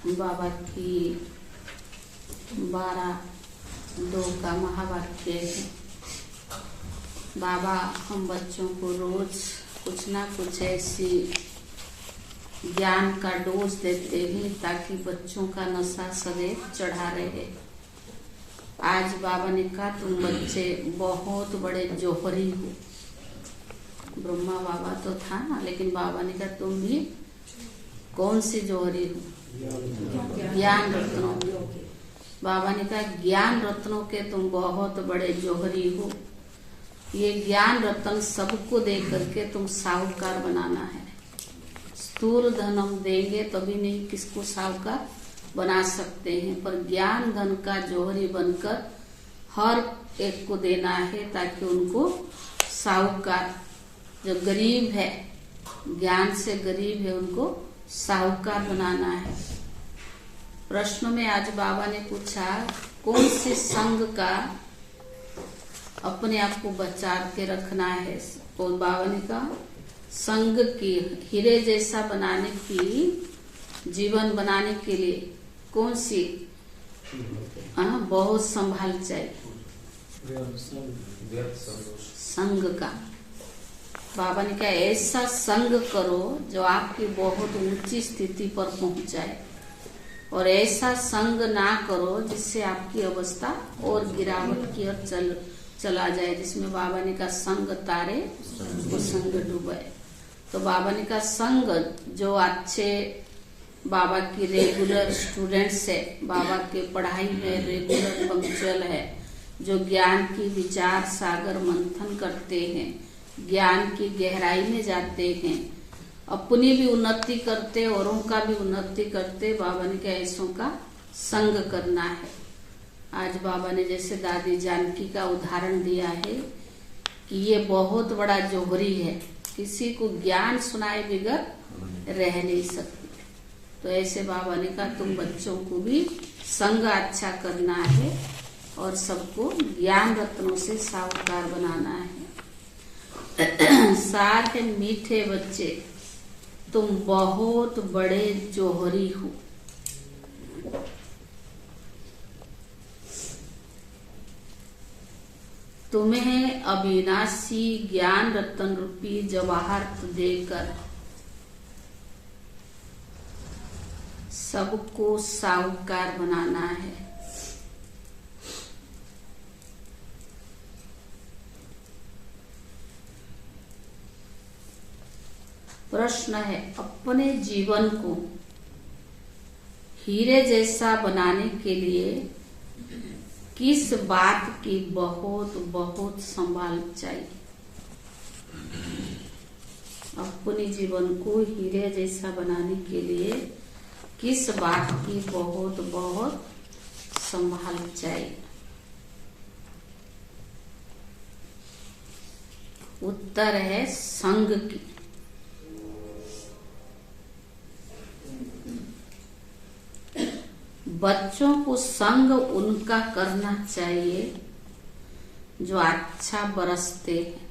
बाबा की 12:2 का महावाक्य है। बाबा हम बच्चों को रोज कुछ ना कुछ ऐसी ज्ञान का डोज देते हैं ताकि बच्चों का नशा सदैव चढ़ा रहे। आज बाबा ने कहा तुम बच्चे बहुत बड़े जोहरी हो। ब्रह्मा बाबा तो था ना, लेकिन बाबा ने कहा तुम भी कौन सी जोहरी हो? ज्ञान रत्नों। बाबा ने कहा ज्ञान रत्नों के तुम बहुत बड़े जोहरी हो। ये ज्ञान रत्न सबको दे करके तुम साहूकार बनाना है। स्थूल धन हम देंगे तभी नहीं किसको साहूकार बना सकते हैं, पर ज्ञान धन का जोहरी बनकर हर एक को देना है ताकि उनको साहूकार, जो गरीब है ज्ञान से गरीब है, उनको साहूकार बनाना है। प्रश्न में आज बाबा ने पूछा कौन से संग का अपने आप को बचा के रखना है। तो बाबा ने कहा संग की हीरे जैसा बनाने की, जीवन बनाने के लिए कौन सी बहुत संभाल चाहिए संग का। बाबा ने कहा ऐसा संग करो जो आपकी बहुत ऊंची स्थिति पर पहुंच जाए, और ऐसा संग ना करो जिससे आपकी अवस्था और गिरावट की ओर चला जाए, जिसमें बाबा ने कहा संग तारे वो संग डूबे। तो बाबा ने कहा संग जो अच्छे बाबा की रेगुलर स्टूडेंट्स है, बाबा के पढ़ाई में रेगुलर पंक्चुअल है, जो ज्ञान की विचार सागर मंथन करते हैं, ज्ञान की गहराई में जाते हैं, अपनी भी उन्नति करते औरों का भी उन्नति करते, बाबा ने कहा ऐसों का संग करना है। आज बाबा ने जैसे दादी जानकी का उदाहरण दिया है कि ये बहुत बड़ा जोहरी है, किसी को ज्ञान सुनाए बगैर रह नहीं सकती। तो ऐसे बाबा ने कहा तुम बच्चों को भी संग अच्छा करना है और सबको ज्ञान रत्नों से साहूकार बनाना है। सार है मीठे बच्चे तुम बहुत बड़े जोहरी हो। तुम्हें अविनाशी ज्ञान रत्न रूपी जवाहर देकर सबको साहूकार बनाना है। प्रश्न है अपने जीवन को हीरे जैसा बनाने के लिए किस बात की बहुत बहुत संभाल चाहिए? अपने जीवन को हीरे जैसा बनाने के लिए किस बात की बहुत बहुत संभाल चाहिए? उत्तर है संग की। बच्चों को संग उनका करना चाहिए जो अच्छा बरसते हैं,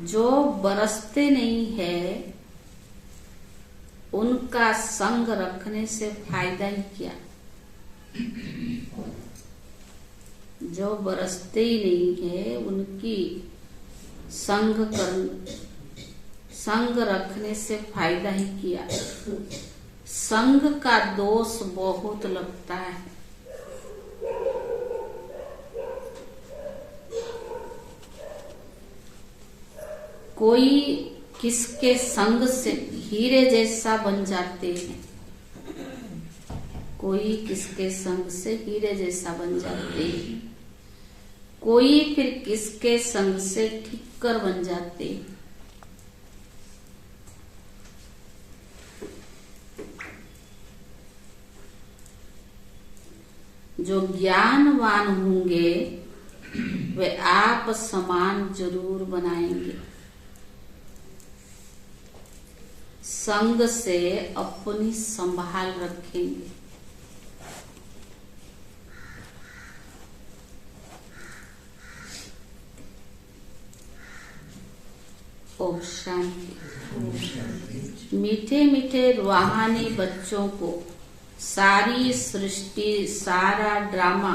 जो बरसते नहीं है उनका संग रखने से फायदा ही क्या। जो बरसते ही नहीं है उनकी संग रखने से फायदा ही किया। संग का दोष बहुत लगता है। कोई किसके संग से हीरे जैसा बन जाते हैं, कोई किसके संग से हीरे जैसा बन जाते हैं, कोई फिर किसके संग से ठिक्कर बन जाते हैं। जो ज्ञानवान होंगे वे आप समान जरूर बनाएंगे। संग से अपनी संभाल रखेंगे। ओम शांति। मीठे मीठे रूहानी बच्चों को सारी सृष्टि, सारा ड्रामा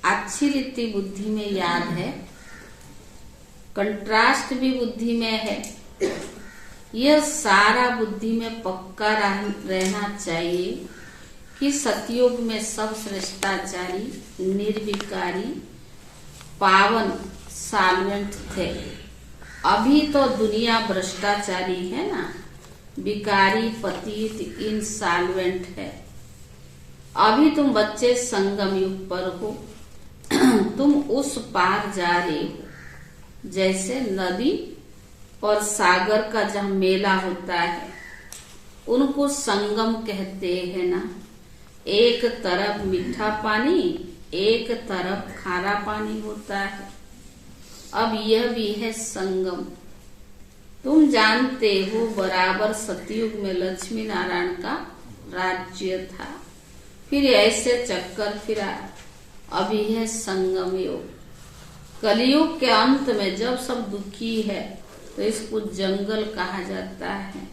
अच्छी रीति बुद्धि में याद है, कंट्रास्ट भी बुद्धि में है। यह सारा बुद्धि में पक्का रहना चाहिए कि सतयुग में सब श्रेष्ठाचारी, निर्विकारी, पावन, साल्वेंट थे। अभी तो दुनिया भ्रष्टाचारी है ना, विकारी, पतित, इनसॉल्वेंट है। अभी तुम बच्चे संगम युग पर हो, तुम उस पार जा रहे हो। जैसे नदी और सागर का जहाँ मेला होता है, उनको संगम कहते हैं ना। एक तरफ मीठा पानी, एक तरफ खारा पानी होता है। अब यह भी है संगम। तुम जानते हो बराबर सतयुग में लक्ष्मी नारायण का राज्य था, फिर ऐसे चक्कर फिरा। अभी है संगम युग। कलयुग के अंत में जब सब दुखी है तो इसको जंगल कहा जाता है,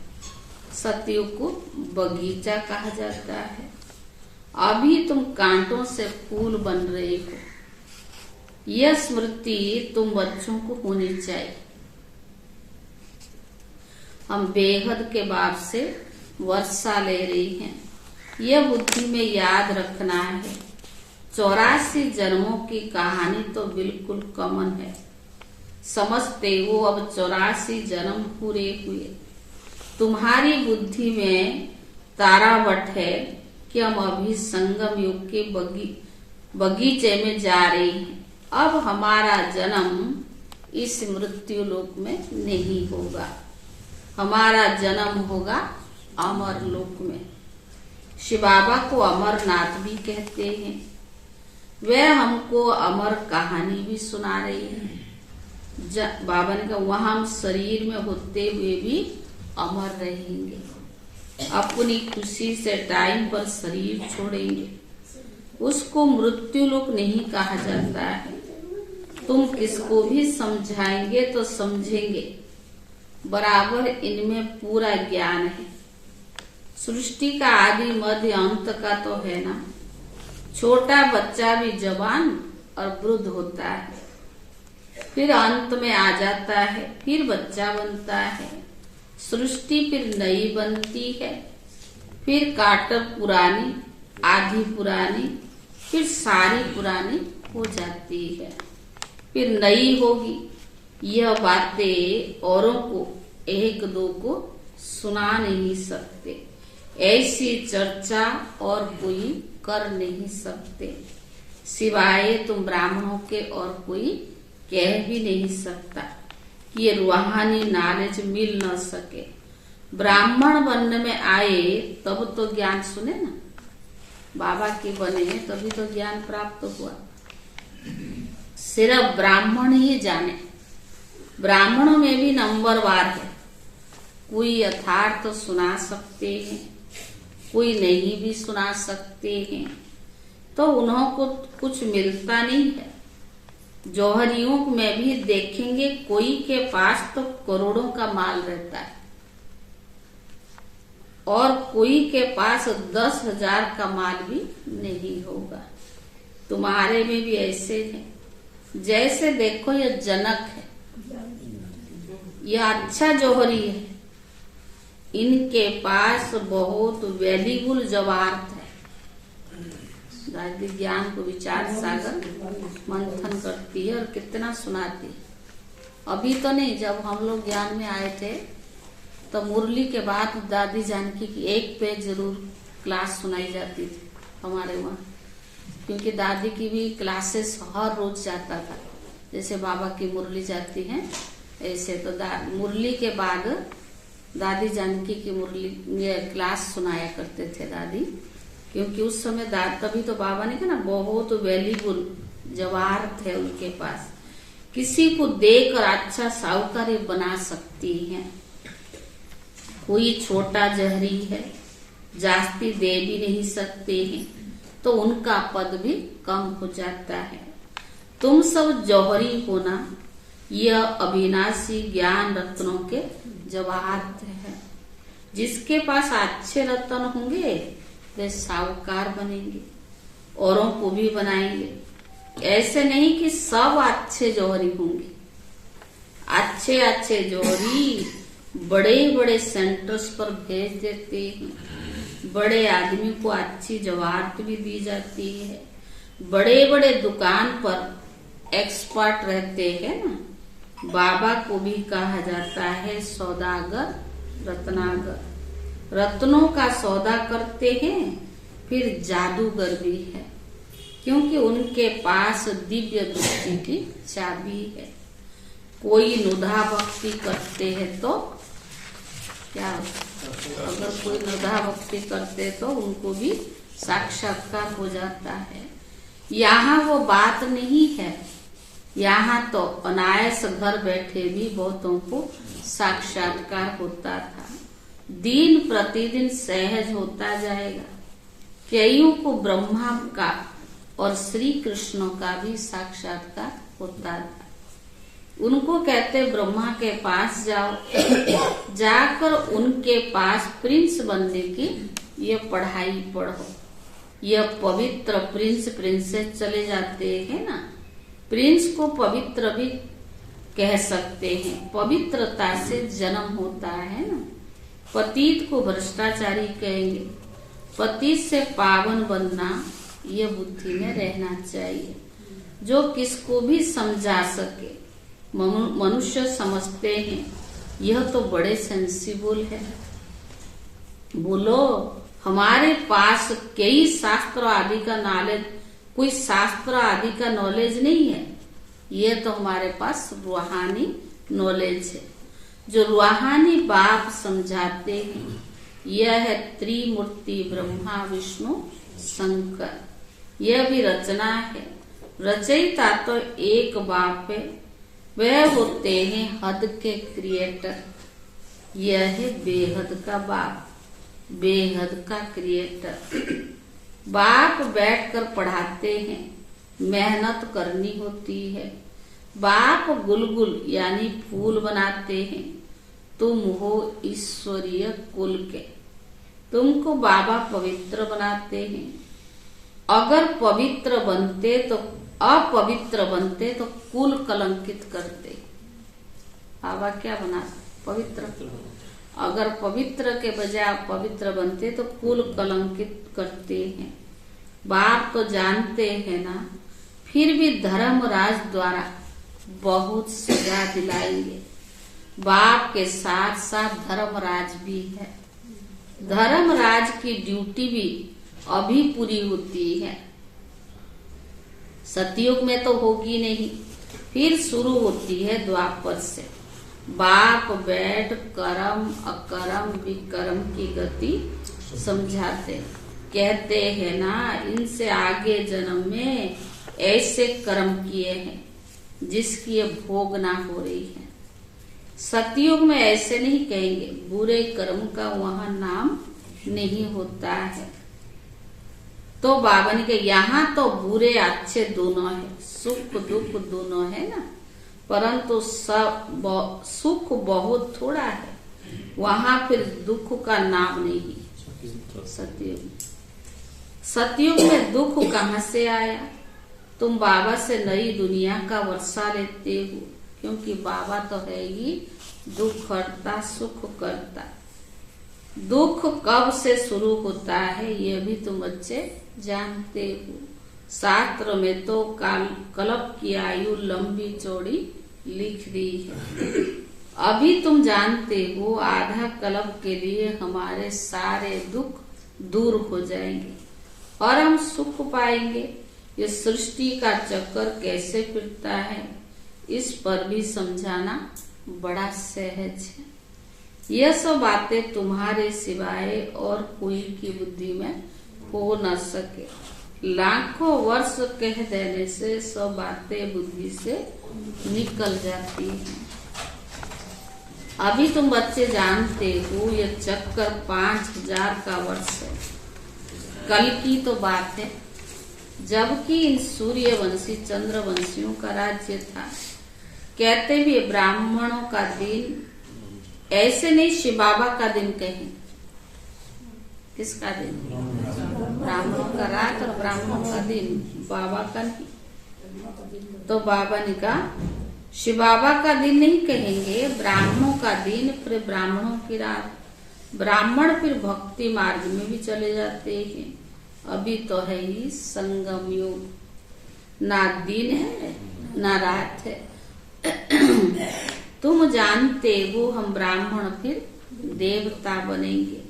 सतयुग को बगीचा कहा जाता है। अभी तुम कांटों से फूल बन रहे हो। यह स्मृति तुम बच्चों को होनी चाहिए। हम बेहद के बाप से वर्षा ले रही हैं, यह बुद्धि में याद रखना है। 84 जन्मों की कहानी तो बिल्कुल कॉमन है, समझते हो। अब 84 जन्म पूरे हुए। तुम्हारी बुद्धि में तारावट है कि हम अभी संगम युग के बगीचे में जा रहे हैं। अब हमारा जन्म इस मृत्यु लोक में नहीं होगा, हमारा जन्म होगा अमर लोक में। शिव बाबा को अमरनाथ भी कहते हैं। वह हमको अमर कहानी भी सुना रही है। बाबा ने कहा वहां हम शरीर में होते हुए भी अमर रहेंगे, अपनी खुशी से टाइम पर शरीर छोड़ेंगे। उसको मृत्यु लोक नहीं कहा जाता है। तुम किसको भी समझाएंगे तो समझेंगे, बराबर इनमें पूरा ज्ञान है। सृष्टि का आदि मध्य अंत का तो है ना। छोटा बच्चा भी जवान और वृद्ध होता है, फिर अंत में आ जाता है, फिर बच्चा बनता है। सृष्टि फिर नई बनती है, फिर काटर पुरानी, आधी पुरानी, फिर सारी पुरानी हो जाती है, फिर नई होगी। यह बातें औरों को, एक दो को सुना नहीं सकते। ऐसी चर्चा और कोई कर नहीं सकते, सिवाय तुम ब्राह्मणों के और कोई कह भी नहीं सकता कि ये रूहानी नॉलेज मिल न सके। ब्राह्मण बनने में आए तब तो ज्ञान सुने ना, बाबा के बने तभी तो ज्ञान प्राप्त हुआ। सिर्फ ब्राह्मण ही जाने। ब्राह्मणों में भी नंबरवार है, कोई यथार्थ तो सुना सकते हैं, कोई नहीं भी सुना सकते हैं, तो उन्हों को कुछ मिलता नहीं है। जौहरियों में भी देखेंगे कोई के पास तो करोड़ों का माल रहता है और कोई के पास 10,000 का माल भी नहीं होगा। तुम्हारे में भी ऐसे है। जैसे देखो ये जनक है, यह अच्छा जौहरी है, इनके पास बहुत वैल्यूबल जवाहरात है। दादी ज्ञान को विचार सागर मंथन करती है और कितना सुनाती है। अभी तो नहीं, जब हम लोग ज्ञान में आए थे तो मुरली के बाद दादी जानकी की एक पेज जरूर क्लास सुनाई जाती थी हमारे वहाँ, क्योंकि दादी की भी क्लासेस हर रोज जाता था। जैसे बाबा की मुरली जाती है ऐसे, तो मुरली के बाद दादी जानकी की मुरली क्लास सुनाया करते थे दादी, क्योंकि उस समय तभी तो बाबा ने कहा ना बहुत वैल्यूबल जवाहरात है उनके पास, किसी को देकर अच्छा साहूकार बना सकती हैं। कोई छोटा जहरी है, जास्ती दे भी नहीं सकते हैं, तो उनका पद भी कम हो जाता है। तुम सब जौहरी होना, यह अविनाशी ज्ञान रत्नों के जवाहरात है। जिसके पास अच्छे रत्न होंगे वे साहूकार बनेंगे, औरों को भी बनाएंगे। ऐसे नहीं कि सब अच्छे जौहरी होंगे। अच्छे अच्छे जौहरी बड़े बड़े सेंटर्स पर भेज देते हैं। बड़े आदमी को अच्छी जवाहरात भी दी जाती है। बड़े बड़े दुकान पर एक्सपर्ट रहते हैं ना। बाबा को भी कहा जाता है सौदागर, रत्नागर। रत्नों का सौदा करते हैं। फिर जादूगर भी है, क्योंकि उनके पास दिव्य दृष्टि की चाबी है। कोई नुधा भक्ति करते हैं तो क्या, अगर कोई नुधा भक्ति करते तो उनको भी साक्षात्कार हो जाता है। यहाँ वो बात नहीं है। यहाँ तो अनायास घर बैठे भी बहुतों को साक्षात्कार होता था। दिन प्रतिदिन सहज होता जाएगा। कईयों को ब्रह्मा का और श्री कृष्ण का भी साक्षात्कार होता था। उनको कहते ब्रह्मा के पास जाओ, जाकर उनके पास प्रिंस बनने की ये पढ़ाई पढ़ो। यह पवित्र प्रिंस प्रिंसेस चले जाते हैं ना। प्रिंस को पवित्र भी कह सकते हैं। पवित्रता से जन्म होता है ना। पतित को भ्रष्टाचारी कहेंगे। पतित से पावन बनना यह बुद्धि में रहना चाहिए। जो किसको भी समझा सके। मनुष्य समझते हैं यह तो बड़े सेंसिबल है। बोलो हमारे पास कई शास्त्र आदि का नॉलेज, कोई शास्त्र आदि का नॉलेज नहीं है। यह तो हमारे पास रूहानी नॉलेज है, जो रूहानी बाप समझाते हैं। यह है त्रिमूर्ति ब्रह्मा विष्णु शंकर। यह भी रचना है। रचयिता तो एक बाप है, वह होते हैं हद के क्रिएटर। यह है बेहद का बाप, बेहद का क्रिएटर। बाप बैठकर पढ़ाते हैं, मेहनत करनी होती है। बाप गुलगुल यानी फूल बनाते हैं। तुम हो ईश्वरीय कुल के, तुमको बाबा पवित्र बनाते हैं। अगर पवित्र बनते तो अपवित्र बनते तो कुल कलंकित करते। बाबा क्या बनाते? पवित्र। अगर पवित्र के बजाय पवित्र बनते तो कुल कलंकित करते हैं। बाप तो जानते हैं ना, फिर भी धर्मराज द्वारा बहुत सजा दिलाएंगे। बाप के साथ साथ धर्मराज भी है। धर्मराज की ड्यूटी भी अभी पूरी होती है। सतयुग में तो होगी नहीं, फिर शुरू होती है द्वापर से। बाप बैठ कर्म अकर्म विकर्म की गति समझाते। कहते हैं ना, इनसे आगे जन्म में ऐसे कर्म किए हैं जिसकी ये भोग ना हो रही है। सतयुग में ऐसे नहीं कहेंगे, बुरे कर्म का वहां नाम नहीं होता है। तो बाबा ने कहा यहाँ तो बुरे अच्छे दोनों है, सुख दुख दोनों है ना, परंतु सब सुख बहुत थोड़ा है। वहां फिर दुख का नाम नहीं। सतयुग में दुख कहाँ से आया? तुम बाबा से नई दुनिया का वर्षा लेते हो, क्योंकि बाबा तो है ही दुख करता सुख करता। दुख कब से शुरू होता है ये भी तुम बच्चे जानते हो। शास्त्र में तो कल्प की आयु लंबी चौड़ी लिख दी है। अभी तुम जानते हो आधा कल्प के लिए हमारे सारे दुख दूर हो जाएंगे और हम सुख पाएंगे। ये सृष्टि का चक्कर कैसे फिरता है इस पर भी समझाना बड़ा सहज है। यह सब बातें तुम्हारे सिवाय और कोई की बुद्धि में हो न सके। लाखों वर्ष कह देने से सब बातें बुद्धि से निकल जाती हैं। अभी तुम बच्चे जानते हो यह चक्कर 5000 का वर्ष है। कल की तो बात है, जबकि इन सूर्यवंशी चंद्रवंशियों का राज्य था। कहते भी ब्राह्मणों का दिन ऐसे नहीं शिव बाबा का दिन कहें। किसका दिन? ब्राह्मणों का रात और ब्राह्मणों का दिन, बाबा का नहीं। तो बाबा ने कहा शिव बाबा का दिन नहीं कहेंगे, ब्राह्मणों का दिन, फिर ब्राह्मणों की रात। ब्राह्मण फिर भक्ति मार्ग में भी चले जाते हैं। अभी तो है ही संगम युग, ना दिन है ना रात है। तुम जानते हो हम ब्राह्मण फिर देवता बनेंगे,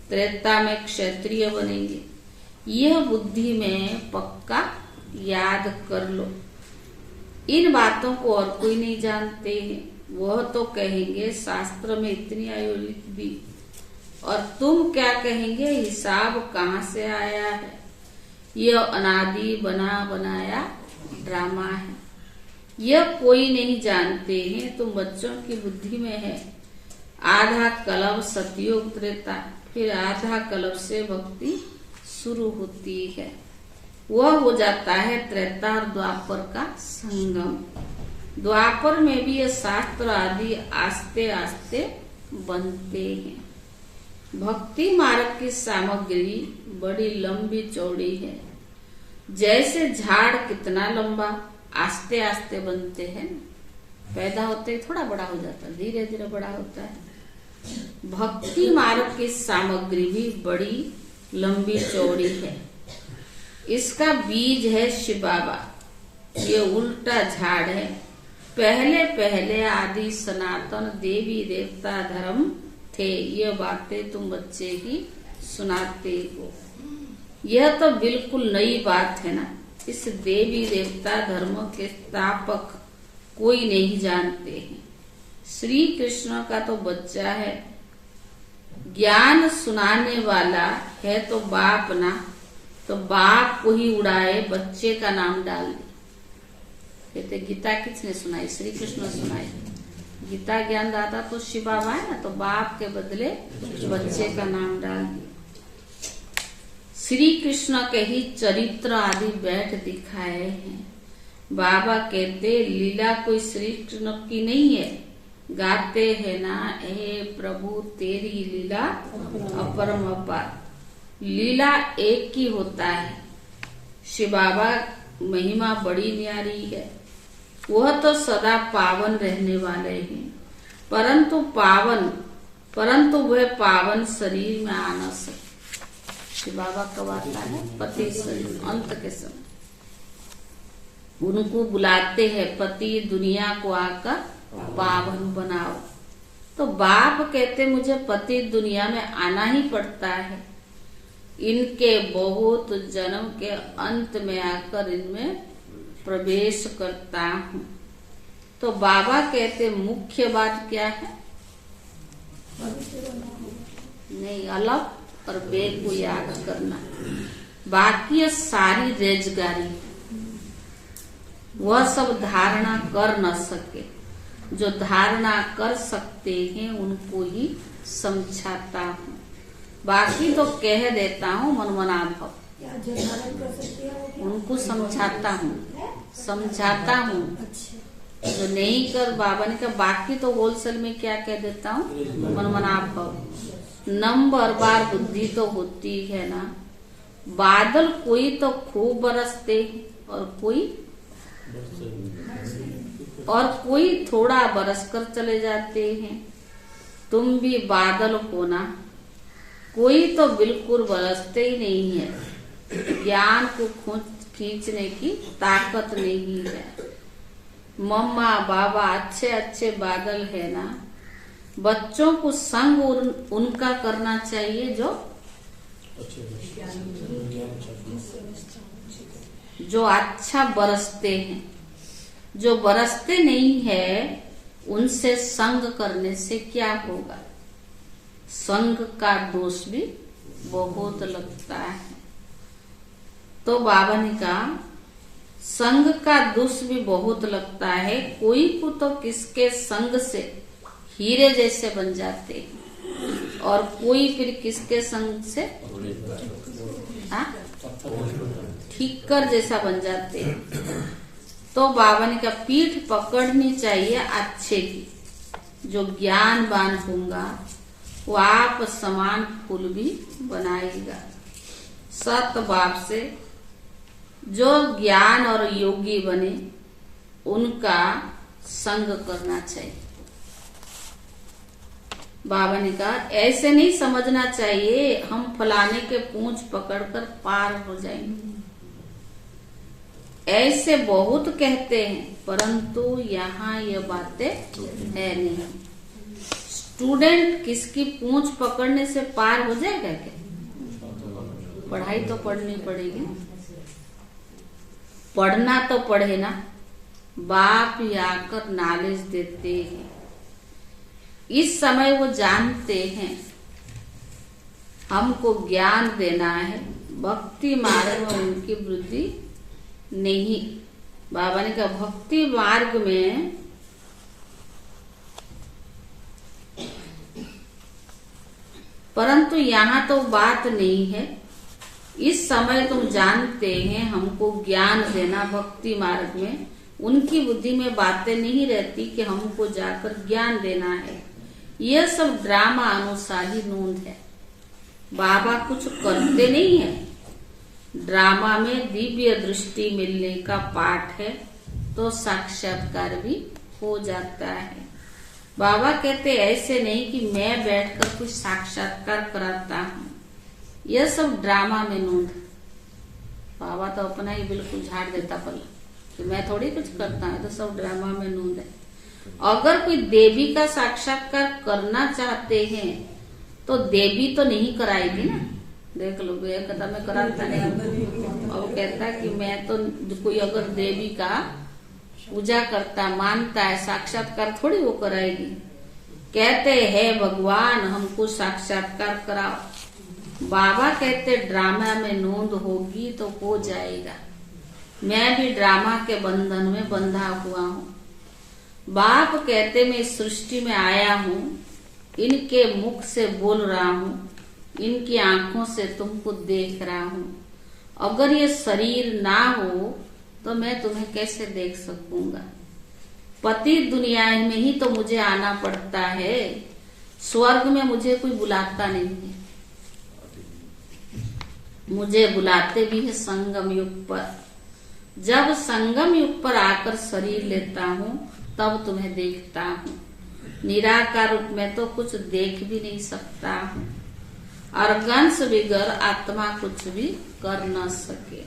त्रेता में क्षत्रिय बनेंगे। यह बुद्धि में पक्का याद कर लो। इन बातों को और कोई नहीं जानते हैं। वह तो कहेंगे शास्त्र में इतनी आयु लिख दी, और तुम क्या कहेंगे हिसाब कहाँ से आया है। यह अनादि बना बनाया ड्रामा है। यह कोई नहीं जानते हैं। तुम बच्चों की बुद्धि में है आधा कल्प सतयुग त्रेता, फिर आधा कल्प से भक्ति शुरू होती है। वह हो जाता है त्रेता और द्वापर का संगम। द्वापर में भी ये शास्त्र आदि आस्ते आस्ते बनते हैं। भक्ति मार्ग की सामग्री बड़ी लंबी चौड़ी है। जैसे झाड़ कितना लंबा आस्ते आस्ते बनते हैं, पैदा होते ही थोड़ा बड़ा हो जाता है, धीरे धीरे बड़ा होता है। भक्ति मार्ग की सामग्री भी बड़ी लंबी चौड़ी है। इसका बीज है शिव बाबा। ये उल्टा झाड़ है। पहले पहले आदि सनातन देवी देवता धर्म थे। ये बातें तुम बच्चे ही सुनाते हो। यह तो बिल्कुल नई बात है ना। इस देवी देवता धर्म के स्थापक कोई नहीं जानते हैं। श्री कृष्ण का तो बच्चा है, ज्ञान सुनाने वाला है तो बाप ना, तो बाप को ही उड़ाए, बच्चे का नाम डाल दे। कहते गीता किसने सुनाई? श्री कृष्ण सुनाई। गीता ज्ञान दाता तो शिव बाबा है ना, तो बाप के बदले बच्चे का नाम डाल दिया। श्री कृष्ण के ही चरित्र आदि बैठ दिखाए हैं। बाबा कहते लीला कोई श्री कृष्ण की नहीं है। गाते हैं ना, हे प्रभु तेरी लीला अपरम अपार। लीला एक ही होता है। शिव बाबा महिमा बड़ी न्यारी है। वह तो सदा पावन रहने वाले हैं, परंतु वह पावन शरीर में आ न सकते। शिव बाबा कब आता है? पति शरीर अंत के समय। उनको बुलाते हैं पति दुनिया को आकर पावन बनाओ। तो बाप कहते मुझे पति दुनिया में आना ही पड़ता है। इनके बहुत जन्म के अंत में आकर इनमें प्रवेश करता हूँ। तो बाबा कहते मुख्य बात क्या है? नहीं, अलग और बेग को याद करना। बाकी सारी रेजगारी वह सब धारणा कर न सके। जो धारणा कर सकते हैं उनको ही समझाता हूँ। बाकी तो कह देता हूँ मनमना भाव। उनको समझाता हूँ। जो नहीं कर बाबा ने कहा बाकी तो होलसेल में क्या कह देता हूँ मनमना भाव। नंबर बार बुद्धि तो होती है ना। बादल कोई तो खूब बरसते और कोई थोड़ा बरस कर चले जाते हैं। तुम भी बादल हो ना। कोई तो बिल्कुल बरसते ही नहीं है। ज्ञान को खींचने की ताकत नहीं है। मम्मा बाबा अच्छे अच्छे बादल है ना। बच्चों को संग उनका करना चाहिए जो अच्छा बरसते हैं। जो बरसते नहीं है उनसे संग करने से क्या होगा? संग का दोष भी बहुत लगता है। तो बाबा ने कहा संग का दोष भी बहुत लगता है। कोई को तो किसके संग से हीरे जैसे बन जाते हैं और कोई फिर किसके संग से ठीकर जैसा बन जाते हैं। तो बाबा ने कहा पीठ पकड़नी चाहिए अच्छे की। जो ज्ञानवान होगा वो आप समान फूल भी बनाएगा। सत बाप से जो ज्ञान और योगी बने उनका संग करना चाहिए। बाबा ने कहा ऐसे नहीं समझना चाहिए हम फलाने के पूंछ पकड़कर पार हो जाएंगे। ऐसे बहुत कहते हैं परंतु यहाँ ये बातें है नहीं। स्टूडेंट किसकी पूंछ पकड़ने से पार हो जाएगा क्या? पढ़ाई तो पढ़नी पड़ेगी, पढ़ना तो पढ़े ना। बाप ही आकर नॉलेज देते हैं। इस समय वो जानते हैं हमको ज्ञान देना है, भक्ति मार्ग में उनकी वृद्धि नहीं। बाबा ने कहा भक्ति मार्ग में परंतु यहाँ तो बात नहीं है। इस समय तुम जानते हैं हमको ज्ञान देना, भक्ति मार्ग में उनकी बुद्धि में बातें नहीं रहती कि हमको जाकर ज्ञान देना है। यह सब ड्रामा अनुसार ही नोंद है। बाबा कुछ करते नहीं है। ड्रामा में दिव्य दृष्टि मिलने का पाठ है तो साक्षात्कार भी हो जाता है। बाबा कहते ऐसे नहीं कि मैं बैठकर कुछ साक्षात्कार कराता हूँ, यह सब ड्रामा में नोंद। बाबा तो अपना ही बिल्कुल झाड़ देता पल कि मैं थोड़ी कुछ करता हूँ, तो सब ड्रामा में नोंद है। अगर कोई देवी का साक्षात्कार करना चाहते हैं तो देवी तो नहीं कराएगी ना। देख लो कहता मैं कराता नहीं, और कहता कि मैं तो कोई अगर देवी का पूजा करता मानता है साक्षात्कार थोड़ी वो कराएगी। कहते हैं भगवान हमको साक्षात्कार कराओ। बाबा कहते ड्रामा में नोंद होगी तो हो जाएगा। मैं भी ड्रामा के बंधन में बंधा हुआ हूँ। बाप कहते मैं इस सृष्टि में आया हूँ, इनके मुख से बोल रहा हूँ, इनकी आंखों से तुमको देख रहा हूँ। अगर ये शरीर ना हो तो मैं तुम्हें कैसे देख सकूंगा। पति दुनिया में ही तो मुझे आना पड़ता है, स्वर्ग में मुझे कोई बुलाता नहीं है। मुझे बुलाते भी है संगम युग पर। जब संगम युग पर आकर शरीर लेता हूँ तब तुम्हें देखता हूँ। निराकार रूप में तो कुछ देख भी नहीं सकता हूँ, और गंश बिगर आत्मा कुछ भी कर न सके।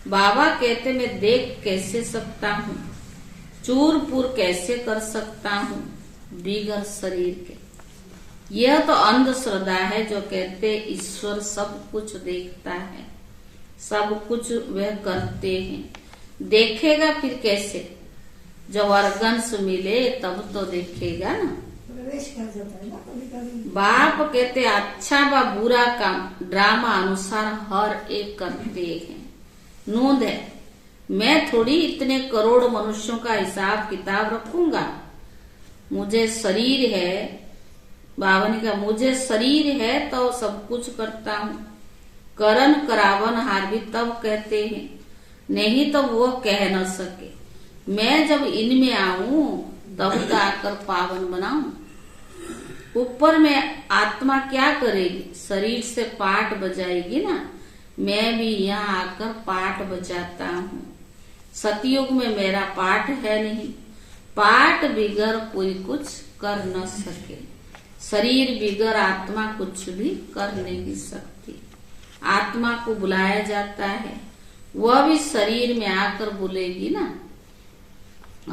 बाबा कहते मैं देख कैसे सकता हूँ, चूर पूर कैसे कर सकता हूँ बिगर शरीर के। यह तो अंधश्रद्धा है जो कहते ईश्वर सब कुछ देखता है, सब कुछ वह करते हैं। देखेगा फिर कैसे? जब अर्गंश मिले तब तो देखेगा ना। बाप कहते अच्छा व बुरा काम ड्रामा अनुसार हर एक करते हैं। नोंद है मैं थोड़ी इतने करोड़ मनुष्यों का हिसाब किताब रखूंगा। मुझे शरीर है, बाबा ने कहा मुझे शरीर है तो सब कुछ करता हूँ। करण करावन हार भी तब कहते हैं, नहीं तो वो कह न सके। मैं जब इनमें आऊं तब तो आकर पावन बनाऊं। ऊपर में आत्मा क्या करेगी? शरीर से पाठ बजाएगी ना। मैं भी यहाँ आकर पाठ बजाता हूँ। सतयुग में मेरा पाठ है नहीं। पाठ बिगर कोई कुछ कर न सके। शरीर बिगर आत्मा कुछ भी कर नहीं सकती। आत्मा को बुलाया जाता है, वह भी शरीर में आकर बोलेगी ना।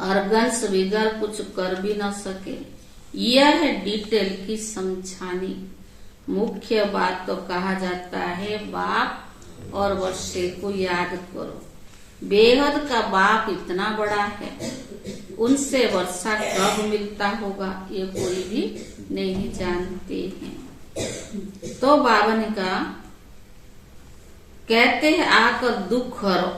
अर्गंश बिगर कुछ कर भी न सके। यह है डिटेल की समझानी। मुख्य बात तो कहा जाता है बाप और वर्षे को याद करो। बेहद का बाप इतना बड़ा है, उनसे वर्षा कब मिलता होगा ये कोई भी नहीं जानते हैं। तो बाबा ने कहा कहते हैं आकर दुख हरो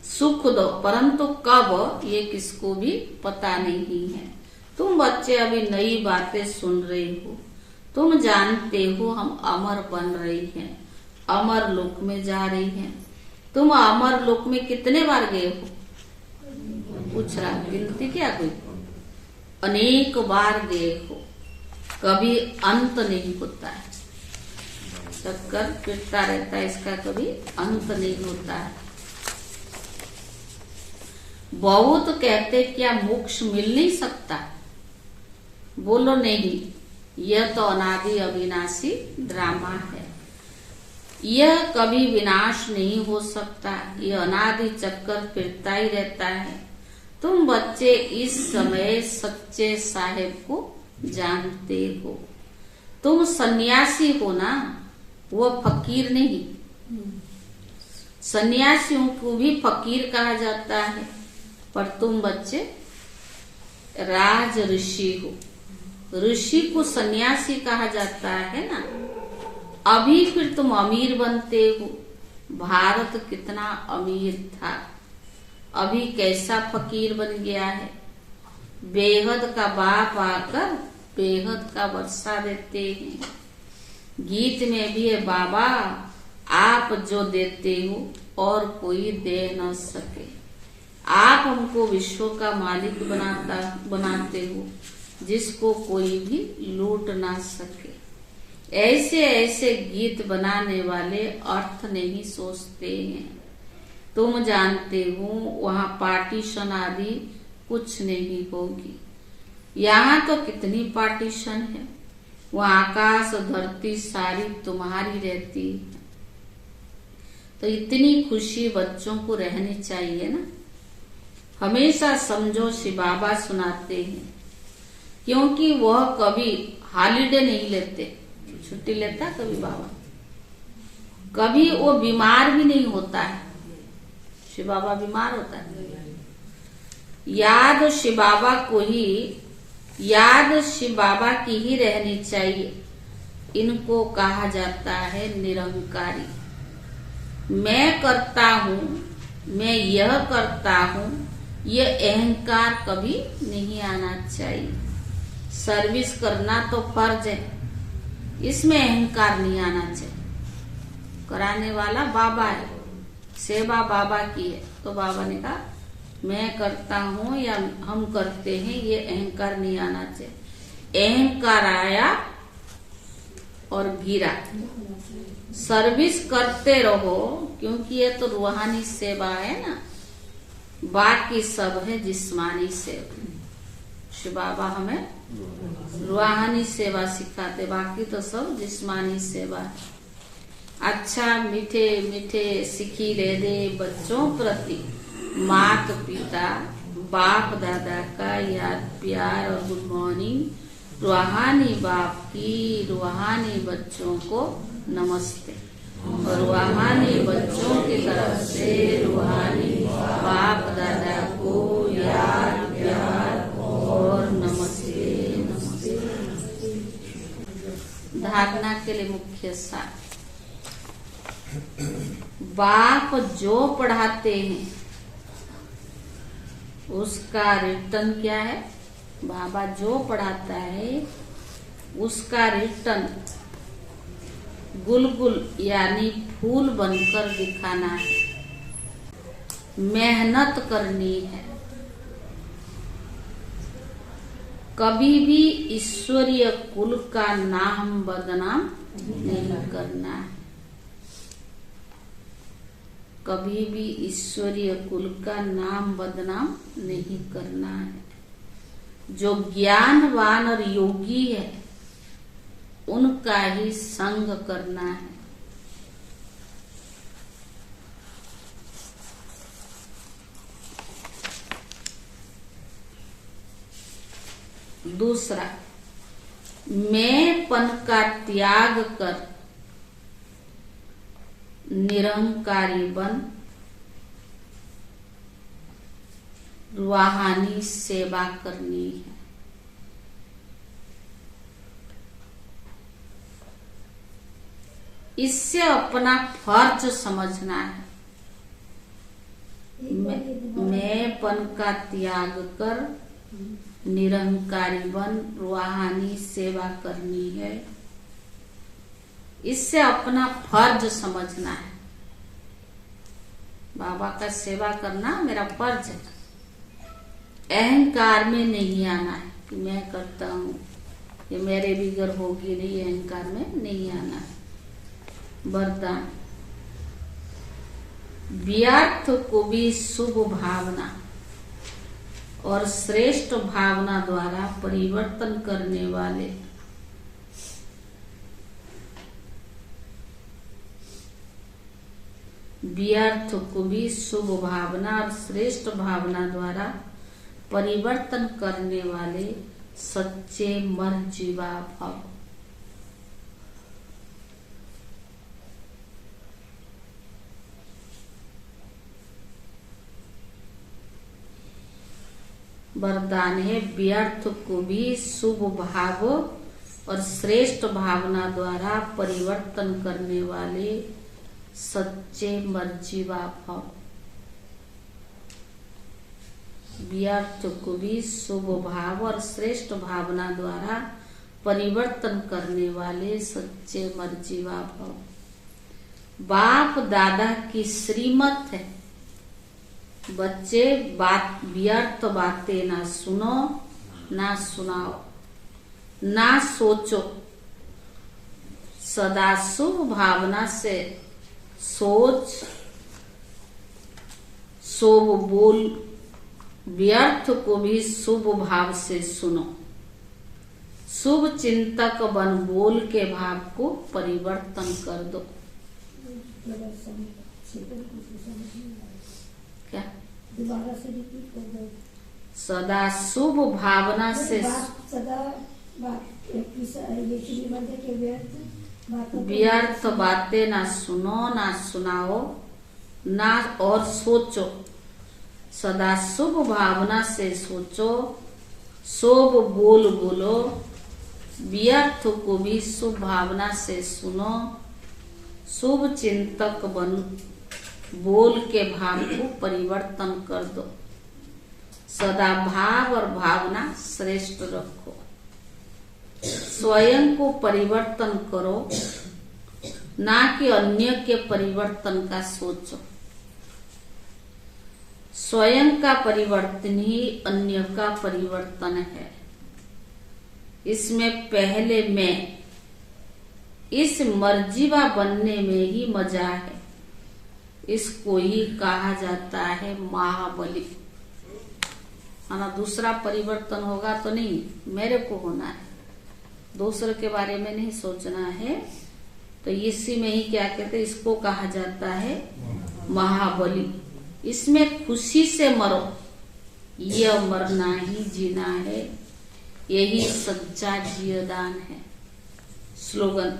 सुख दो, परंतु कब ये किसको भी पता नहीं है। तुम बच्चे अभी नई बातें सुन रहे हो। तुम जानते हो हम अमर बन रही हैं, अमर लोक में जा रही हैं। तुम अमर लोक में कितने बार गए हो? पूछ रहा, गिनती क्या कोई? अनेक बार गए हो, कभी अंत नहीं होता है। चक्कर फिरता रहता है, इसका कभी अंत नहीं होता है। बहुत कहते क्या मोक्ष मिल नहीं सकता? बोलो नहीं, यह तो अनादि अविनाशी ड्रामा है। यह कभी विनाश नहीं हो सकता, यह अनादि चक्कर फिरता ही रहता है। तुम बच्चे इस समय सच्चे साहेब को जानते हो। तुम सन्यासी हो ना, वह फकीर नहीं। सन्यासियों को भी फकीर कहा जाता है, पर तुम बच्चे राज ऋषि हो। ऋषि को सन्यासी कहा जाता है ना। अभी फिर तुम अमीर बनते हो। भारत कितना अमीर था, अभी कैसा फकीर बन गया है। बेहद का बाप आकर बेहद का वर्षा देते हैं। गीत में भी है, बाबा आप जो देते हो और कोई दे न सके। आप हमको विश्व का मालिक बनाते हो, जिसको कोई भी लूट ना सके। ऐसे ऐसे गीत बनाने वाले अर्थ नहीं सोचते हैं। तुम जानते हो वहाँ पार्टीशन आदि कुछ नहीं होगी। यहाँ तो कितनी पार्टीशन है। वहाँ आकाश धरती सारी तुम्हारी रहती है। तो इतनी खुशी बच्चों को रहनी चाहिए ना। हमेशा समझो शिव बाबा सुनाते हैं, क्योंकि वह कभी हॉलीडे नहीं लेते। छुट्टी लेता कभी बाबा, कभी वो बीमार भी नहीं होता है। शिव बाबा बीमार होता है, याद शिव बाबा को ही, याद शिव बाबा की ही रहनी चाहिए। इनको कहा जाता है निरंकारी। मैं करता हूँ, मैं यह करता हूँ, ये अहंकार कभी नहीं आना चाहिए। सर्विस करना तो फर्ज है, इसमें अहंकार नहीं आना चाहिए। कराने वाला बाबा है, सेवा बाबा की है, तो बाबा ने कहा मैं करता हूँ या हम करते हैं, ये अहंकार नहीं आना चाहिए। अहंकार आया और गिरा। सर्विस करते रहो, क्योंकि ये तो रूहानी सेवा है ना। बाकी सब है जिस्मानी सेवा। शिव बाबा हमें रूहानी सेवा सिखाते, बाकी तो सब जिस्मानी सेवा है। अच्छा मीठे मीठे सिखिले दे बच्चों प्रति मात पिता बाप दादा का याद प्यार और गुड मॉर्निंग। रूहानी बाप की रूहानी बच्चों को नमस्ते, और रूहानी बच्चों की तरफ से रूहानी बाप दादा को याद प्यार और नमस्ते नमस्ते। धारणा के लिए मुख्य सार, बाप जो पढ़ाते हैं उसका रिटर्न क्या है? बाबा जो पढ़ाता है उसका रिटर्न गुलगुल यानी फूल बनकर दिखाना है। मेहनत करनी है। कभी भी ईश्वरीय कुल का नाम बदनाम नहीं करना है। कभी भी ईश्वरीय कुल का नाम बदनाम नहीं करना है। जो ज्ञानवान और योगी है उनका ही संग करना है। दूसरा, मैंपन का त्याग कर निरंकारी बन रूहानी सेवा करनी है। इससे अपना फर्ज समझना है। मैंपन का त्याग कर निरंकारी बन रूहानी सेवा करनी है। इससे अपना फर्ज समझना है। बाबा का सेवा करना मेरा फर्ज है। अहंकार में नहीं आना है कि मैं करता हूँ, ये मेरे बिगर होगी नहीं, अहंकार में नहीं आना है। वरदान, व्यर्थ को भी शुभ भावना और श्रेष्ठ भावना द्वारा परिवर्तन करने वाले व्यर्थ को भी शुभ भावना और श्रेष्ठ भावना द्वारा परिवर्तन करने वाले सच्चे मर्जीवा भव। वरदान है, व्यर्थ को भी शुभ भाव और श्रेष्ठ भावना द्वारा परिवर्तन करने वाले सच्चे मर्जीवा भव। व्यर्थ को भी शुभ भाव और श्रेष्ठ भावना द्वारा परिवर्तन करने वाले सच्चे मर्जीवा भव। बाप दादा की श्रीमत है, बच्चे व्यर्थ बातें ना सुनो, ना सुनाओ, ना सोचो, सदा शुभ भावना से सोच, शुभ बोल, व्यर्थ को भी शुभ भाव से सुनो, शुभ चिंतक बन बोल के भाव को परिवर्तन कर दो। क्या दोबारा से रिपीट कर दो। सदा शुभ भावना से व्यर्थ बातें ना सुनो, ना सुनाओ, ना और सोचो, सदा शुभ भावना से सोचो, शुभ बोल बोलो, व्यर्थ को भी शुभ भावना से सुनो, शुभ चिंतक बन बोल के भाव को परिवर्तन कर दो। सदा भाव और भावना श्रेष्ठ रखो, स्वयं को परिवर्तन करो, ना कि अन्य के परिवर्तन का सोचो। स्वयं का परिवर्तन ही अन्य का परिवर्तन है। इसमें पहले मैं, इस मर्जीवा बनने में ही मजा है। इसको ही कहा जाता है महाबली। है दूसरा परिवर्तन होगा तो नहीं, मेरे को होना है, दूसरे के बारे में नहीं सोचना है। तो इसी में ही क्या कहते हैं, इसको कहा जाता है महाबली। इसमें खुशी से मरो, यह मरना ही जीना है, यही सच्चा जीवदान है। स्लोगन,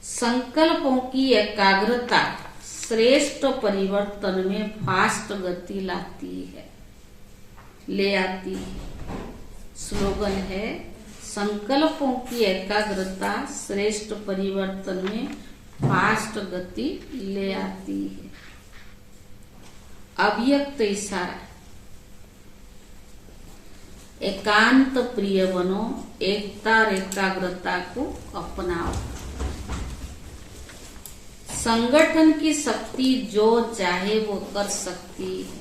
संकल्पों की एकाग्रता श्रेष्ठ परिवर्तन में फास्ट गति लाती है, ले आती है। स्लोगन है, संकल्पों की एकाग्रता श्रेष्ठ परिवर्तन में फास्ट गति ले आती है। अव्यक्त इशारा, एकांत प्रिय बनो, एकता और एकाग्रता को अपनाओ। संगठन की शक्ति जो चाहे वो कर सकती है।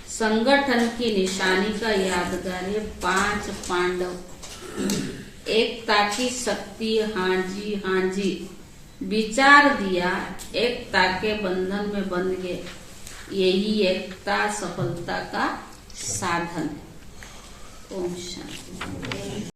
संगठन की निशानी का यादगार है 5 पांडव। एकता की शक्ति, हाँ जी विचार दिया, एकता के बंधन में बंध गए। यही एकता सफलता का साधन है। ओम शांति।